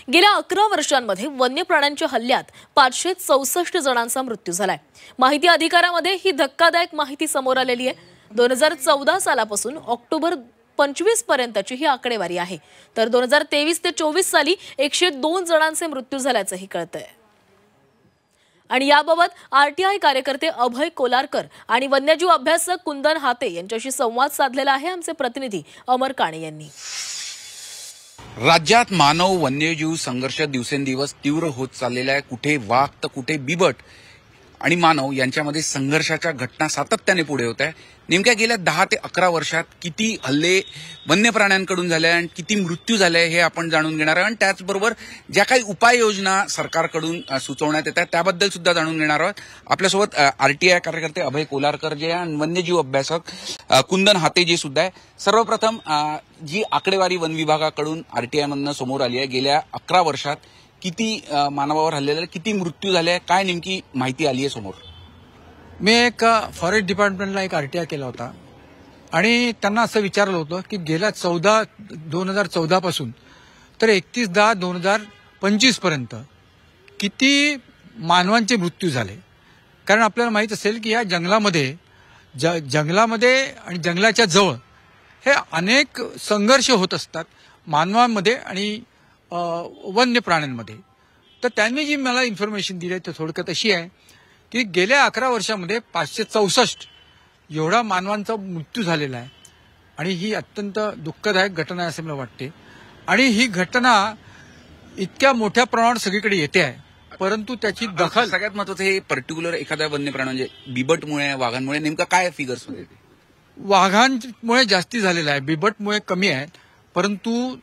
गेल्या 11 वर्षांमध्ये वन्य प्राण्यांच्या हल्ल्यात 564 जणांचा मृत्यू झालाय। माहिती अधिकारामध्ये ही धक्कादायक माहिती समोर आलेली आहे। 2014 सालापासून ऑक्टोबर 25 पर्यंतची ही आकडेवारी आहे। तर 2023 ते 24 साली 102 जणांचे मृत्यू झाल्याचंही कळतंय। आणि याबाबत आरटीआय कार्यकर्ते अभय कोलारकर आणि वन्यजीव अभ्यासक कुंदन हाते यांच्याशी संवाद साधलेला आहे आमचे प्रतिनिधी अमर काणे यांनी। राज्यात मानव वन्यजीव संघर्ष दिवसेंदिवस तीव्र होत चाललेला आहे। कुठे वाघ तर कुठे बिबट आणि मानव यांच्यामध्ये संघर्षाच्या घटना सातत्याने पुढे होत आहे। नेमक्या गेल्या 10 ते 11 वर्षात किती हल्ले वन्य प्राण्यांकडून झाले आणि किती मृत्यू झाले हे आपण जाणून घेणार आहोत। आणि त्याचबरोबर ज्या काही उपाययोजना सरकारकडून सुचवण्यात येतात त्याबद्दल सुद्धा जाणून घेणार आहोत। आपल्यासोबत आरटीआय कार्यकर्ते अभय कोलारकर जे आणि वन्यजीव अभ्यासक कुंदन हाते जे सुद्धा आहे। सर्वप्रथम जी आकडेवारी वन विभागाकडून आरटीआय मधनं समोर आली आहे, गेल्या 11 वर्षात किती मानवावर हल्ले, किती मृत्यू झाले, काय नेमकी माहिती आली आहे समोर? मी एक फॉरेस्ट डिपार्टमेंटला एक आरटीआय केला होता आणि त्यांना असं विचारलं होतं की गेल्या 2014 पासून तर 31/10/2025 पर्यंत किती मानवांचे मृत्यू झाले। कारण आपल्याला माहित असेल की या जंगलामध्ये आणि जंगलाच्या जवळ हे अनेक संघर्ष होत असतात मानवांमध्ये आणि वन्य प्राण्यांमध्ये। तर त्यांनी जी मला इन्फॉर्मेशन दिली आहे ती थोडक्यात अशी आहे की गेल्या 11 वर्षामध्ये 564 एवढा मानवांचा मृत्यू झालेला आहे आणि ही अत्यंत दुःखदायक घटना आहे असं मला वाटते। आणि ही घटना इतक्या मोठ्या प्रमाणात सगळीकडे येते आहे, परंतु त्याची दखल सगळ्यात महत्त्वाचं हे पर्टिक्युलर एखाद्या वन्य प्राणी म्हणजे बिबटमुळे वाघांमुळे नेमका काय फिगर्स होते? वाघांमुळे जास्ती झालेला आहे, बिबटमुळे कमी आहे, परंतु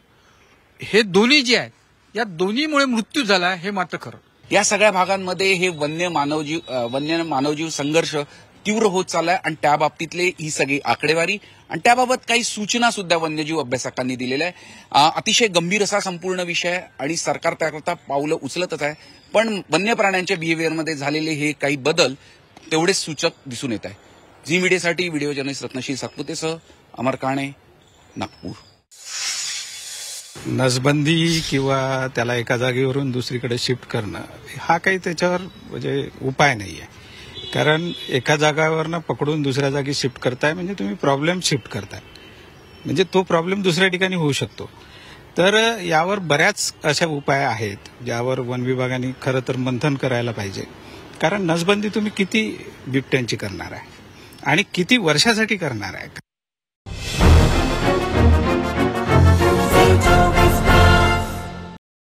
हे दोन्ही जे आहेत या दोन्हीमुळे मृत्यू झाला हे मात्र खरं। या सगळ्या भागांमध्ये हे वन्य मानवजीव संघर्ष तीव्र होत चाललाय आणि त्या बाबतीतले ही सगळी आकडेवारी आणि त्याबाबत काही सूचना सुद्धा वन्यजीव अभ्यासकांनी दिलेल्या आहे। अतिशय गंभीर असा संपूर्ण विषय आणि सरकार त्याकरता पावलं उचलतच आहे, पण वन्य प्राण्यांच्या बिहेवियरमध्ये झालेले हे काही बदल तेवढेच सूचक दिसून येत आहे। झी मीडियासाठी व्हिडिओ जर्नलिस्ट रत्नशील सातपुतेसह अमर काणे, नागपूर। नसबंदी किंवा त्याला एका जागेवरून दुसरीकडे शिफ्ट करणं हा काही त्याच्यावर म्हणजे उपाय नाहीये। कारण एका जागावरनं पकडून दुसऱ्या जागी शिफ्ट करताय म्हणजे तुम्ही प्रॉब्लेम शिफ्ट करताय, म्हणजे तो प्रॉब्लेम दुसऱ्या ठिकाणी होऊ शकतो। तर यावर बऱ्याच अशा उपाय आहेत ज्यावर वन विभागाने खरं तर मंथन करायला पाहिजे। कारण नसबंदी तुम्ही किती बिबट्यांची करणार आहे आणि किती वर्षासाठी करणार आहे?